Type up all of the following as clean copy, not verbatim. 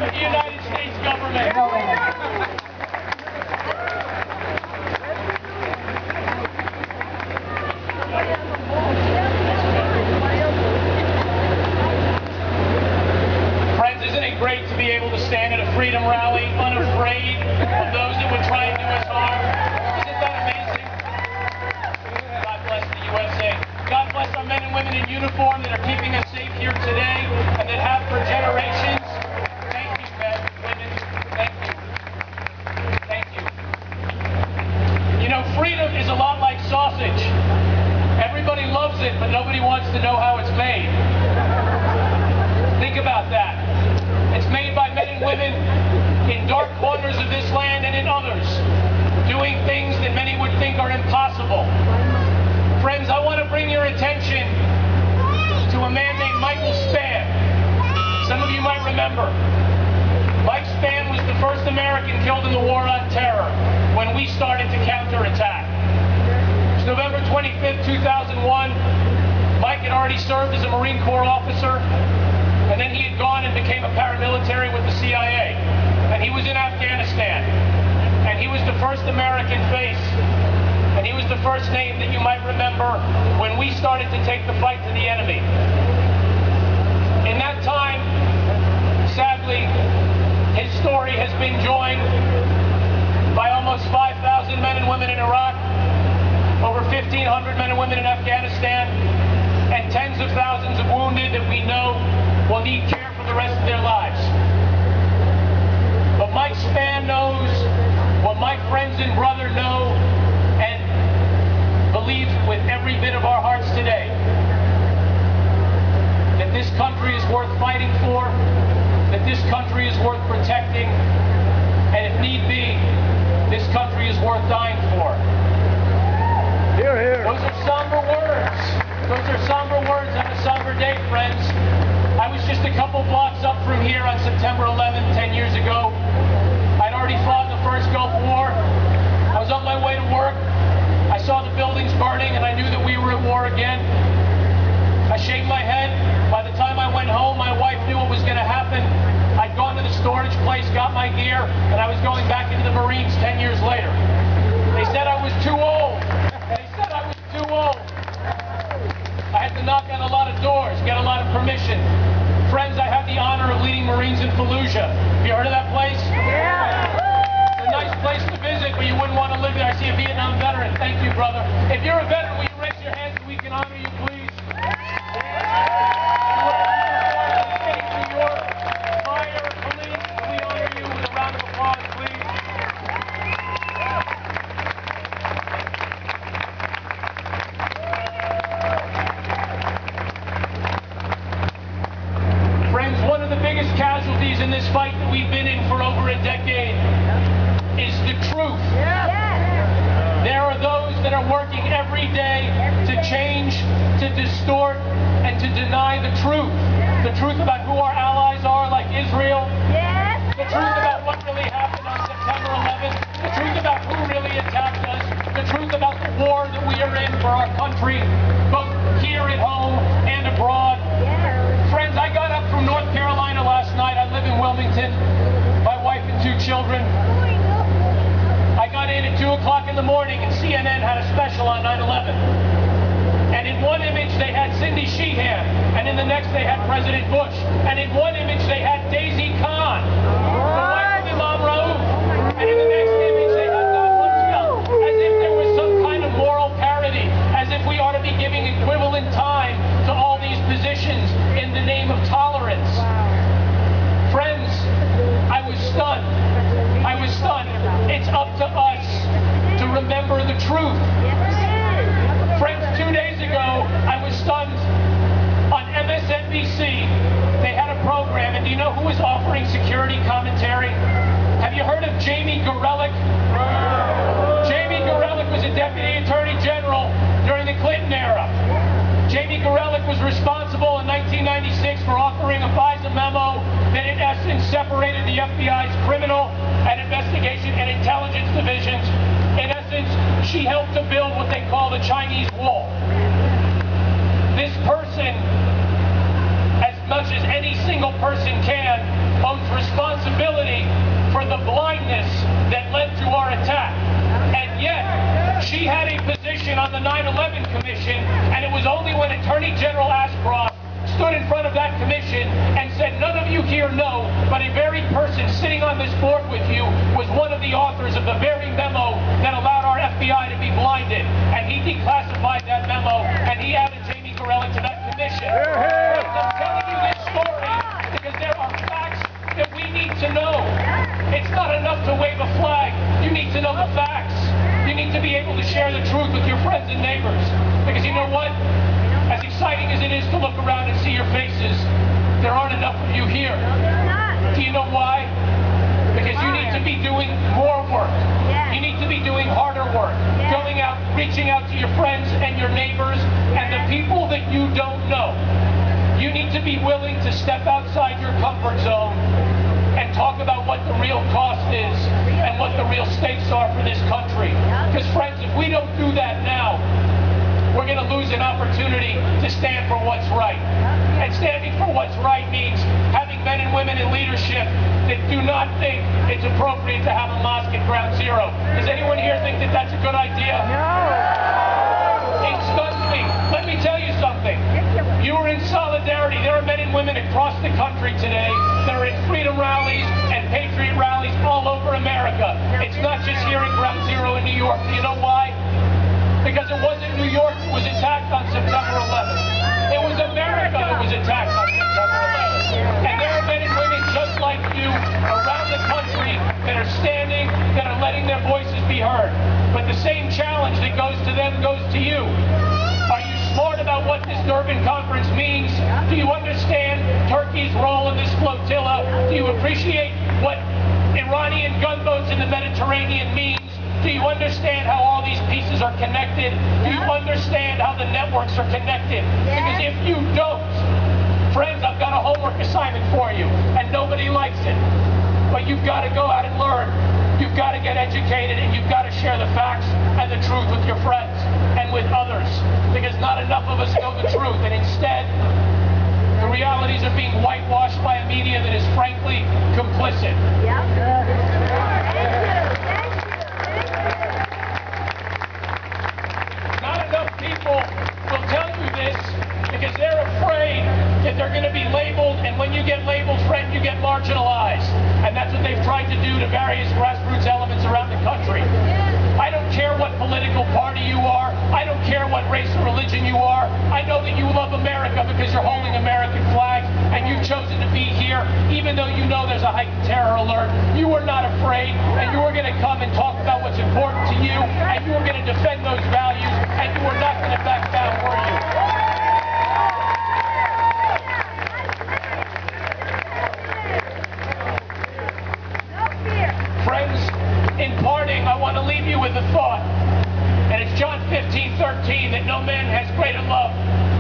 of the United States government. Friends, isn't it great to be able to stand at a freedom rally unafraid of those that would try and do us harm? Isn't that amazing? God bless the USA. God bless our men and women in uniform that are keeping us safe here today and that have for generations. Thank you, men, women. Thank you. Thank you. You know, freedom is a lot like sausage. Everybody loves it, but nobody wants to know how it's made. Think about that. It's made by men and women in dark corners of this land and in others, doing things that many would think are impossible. Friends, I want to bring your attention to a man named Michael Spann. Some of you might remember. Mike Spann was the first American killed in the War on Terror when we started to counterattack. It was November 25th, 2001. Mike had already served as a Marine Corps officer, and then he had gone and became a paramilitary with the CIA. And he was in Afghanistan. And he was the first American face. And he was the first name that you might remember when we started to take the fight to the enemy. In that time, sadly, his story has been joined by almost 5,000 men and women in Iraq, over 1,500 men and women in Afghanistan, and tens of thousands of wounded that we know will need care for the rest of their lives. But Mike Spann knows what my friends and brother know and believe with every bit of our hearts today. That this country is worth fighting for, that this country is worth protecting, and if need be, this country is worth dying for. Hear, hear. Those are somber words. Those are somber words on a somber day, friends. I was just a couple blocks up from here on September 11th, 10 years ago. I'd already fought in the first Gulf War. I was on my way to work. I saw the buildings burning and I knew that we were at war again. I shaved my head. By the time I went home, my wife knew what was going to happen. I'd gone to the storage place, got my gear, and I was going back into the Marines 10 years later. They said I was too old. They said I was too old. I had to knock on a lot of doors, get a lot of permission. Friends, I had the honor of leading Marines in Fallujah. Have you heard of that place? Yeah. It's a nice place to visit, but you wouldn't want to live there. I see a Vietnam veteran. Thank you, brother. If you're a veteran, will you raise your hand so we can honor you, please? New York, fire, police, we honor you with a round of applause, please. One of the biggest casualties in this fight that we've been in for over a decade is the truth. There are those that are working every day to change, to distort, and to deny the truth. The truth about who our allies are, like Israel. The truth about what really happened on September 11th. The truth about who really attacked us. The truth about the war that we are in for our country, both here at home and abroad. Friends, I got up from North Carolina last night. I live in Wilmington. My wife and 2 children. I got in at 2 o'clock in the morning and CNN had a special on 9/11. And in one image they had Cindy Sheehan, and in the next they had President Bush. And in one image they had Daisy Khan, the wife of Imam Raouf. And in the next image they had Don Rumsfeld, as if there was some kind of moral parity, as if we ought to be giving equivalent time to all these positions in the name of tolerance. Friends, I was stunned. I was stunned. It's up to us to remember the truth. Friends, 2 days ago, I was stunned. On MSNBC, they had a program, and do you know who was offering security commentary? Have you heard of Jamie Gorelick? Jamie Gorelick was a Deputy Attorney General during the Clinton era. Jamie Gorelick was responsible in 1996 for authoring a FISA memo that in essence separated the FBI's criminal and investigation and intelligence divisions. In essence, she helped to build what they call the Chinese Wall. This person, as much as any single person can, owns responsibility for the blindness that led to our attack. And yet, she had a position on the 9/11 Commission, and it was only when Attorney General Ashcroft stood in front of that commission and said, none of you here know, but a very person sitting on this board with you was one of the authors of the very memo that allowed our FBI to be blinded. And he declassified that memo, and he added Jamie Gorelick to that commission. I'm telling you this story because there are facts that we need to know. It's not enough to wave a flag. You need to know the facts. You need to be able to share the truth with your friends and neighbors. Because you know what? As exciting as it is to look around and see your faces, there aren't enough of you here. Do you know why? Because you need to be doing more work. You need to be doing harder work. Going out, reaching out to your friends and your neighbors and the people that you don't know. You need to be willing to step outside your comfort zone and talk about what the real cost is and what the real stakes are for this country. Because friends, if we don't do that now, we're going to lose an opportunity to stand for what's right. And standing for what's right means having men and women in leadership that do not think it's appropriate to have a mosque at Ground Zero. Does anyone here think that that's a good idea? No! It stuns me. Let me tell you something. You are in solidarity. There are men and women across the country today that are in freedom rallies and patriot rallies all over America. It's not just here at Ground Zero in New York. Do you know why? Because it wasn't New York that was attacked on September 11th. It was America that was attacked on September 11th. And there are men and women just like you around the country that are standing, that are letting their voices be heard. But the same challenge that goes to them goes to you. Are you smart about what this Durban conference means? Do you understand Turkey's role in this flotilla? Do you appreciate what Iranian gunboats in the Mediterranean means? Do you understand how all these pieces are connected? Do you understand how the networks are connected? Because if you don't, friends, I've got a homework assignment for you, and nobody likes it. But you've got to go out and learn. You've got to get educated, and you've got to share the facts and the truth with your friends and with others. Because not enough of us know the truth, and instead, the realities are being whitewashed by a media that is frankly complicit. People will tell you this because they're afraid that they're going to be labeled, and when you get labeled, friend, you get marginalized. And that's what they've tried to do to various grassroots elements around the country. I don't care what political party you are. I don't care what race or religion you are. I know that you love America because you're holding American flags and you've chosen to be here, even though you know there's a heightened terror alert. You are not afraid, and you are going to come and talk about what's important to you, and you are going to defend those values, and you are not going to back down, were you? Friends, in parting, I want to leave you with a thought. And it's John 15:13, that no man has greater love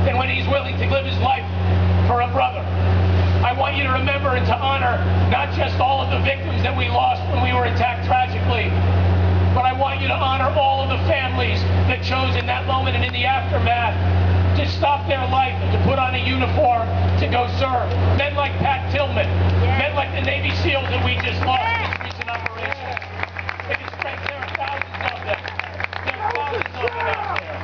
than when he's willing to live his life for a brother. I want you to remember and to honor not just all of the victims that we lost when we were attacked tragically, but I want you to honor all of the families that chose in that moment and in the aftermath to stop their life and to put on a uniform to go serve. Men like Pat Tillman, men like the Navy SEALs that we just lost in this recent operation. Because, friends, there are thousands of them. There are thousands of them out there.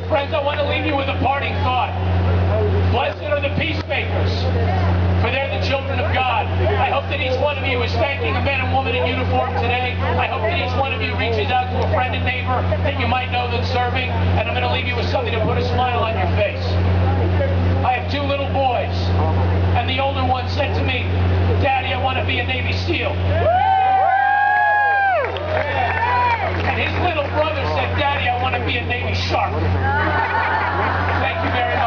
Friends, I want to leave you with a parting thought. Blessed are the peacemakers, for they're the children of God. I hope that each one of you is thanking a man and woman in uniform today. I hope that each one of you reaches out to a friend and neighbor that you might know that's serving. And I'm going to leave you with something to put a smile on your face. I have two little boys, and the older one said to me, "Daddy, I want to be a Navy SEAL." And his little brother said, "Daddy, I want to be a Navy shark." Thank you very much.